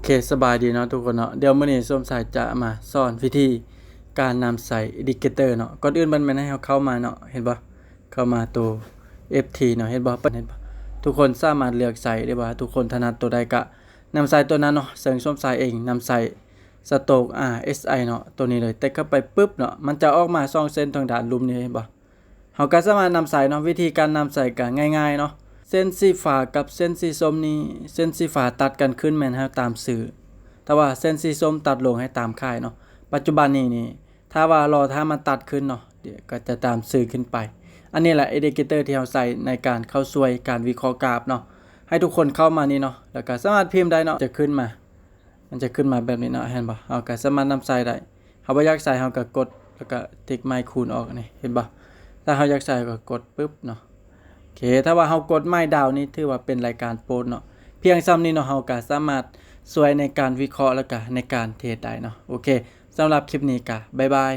เคสบายดีเนาะทุกคนเนาะเดี๋ยวมื้อนี้ส้มสายจะมาสอนวิธีการนำใส่อินดิเคเตอร์เนาะก่อนอื่นมันแม่นให้เราเข้ามาเนาะเห็นบ่เข้ามาตัว FT เนาะเห็นบ่ทุกคนสามารถเลือกใส่ได้ว่าทุกคนถนัดตัวใดก็นำใส่ตัวนั้นเนาะเสริงส้มสายเองนำใส่สโตกSI เนาะตัวนี้เลยเต็กเข้าไปปึ๊บเนาะมันจะออกมา2เส้นทางด้านลุ่มนี้เห็นบ่เฮาก็สามารถนำใส่เนาะวิธีการนำใส่ก็ง่ายๆเนาะเส้นสีฟ้ากับเส้นสีส้มนี่เส้นสีฟ้าตัดกันขึ้นแม่นครับตามสื่อแต่ว่าเส้นสีส้มตัดลงให้ตามค่ายเนาะปัจจุบันนี้ถ้าว่ารอถ้ามันตัดขึ้นเนาะเดี๋ยวก็จะตามสื่อขึ้นไปอันนี้แหละอินดิเคเตอร์ที่เราใส่ในการเข้าช่วยการวิเคราะห์กราฟเนาะให้ทุกคนเข้ามานี่เนาะแล้วก็สามารถพิมพ์ได้เนาะจะขึ้นมามันจะขึ้นมาแบบนี้เนาะเห็นบ่เอาก็สามารถนำใส่ได้เฮาบ่อยากใส่เฮาก็กดแล้วก็ติ๊กไม้คูณออกนี่เห็นบ่ถ้าเฮาอยากใส่ก็กดปึ๊บเนาะโอเคถ้าว่าเฮากดไม้ดาวนี่ถือว่าเป็นรายการโปรดเนาะเพียงซ้ำนี้เนาะเฮาก็สามารถช่วยในการวิเคราะห์แล้วก็ในการเทรดได้เนาะโอเคสำหรับคลิปนี้ก็บ๊ายบาย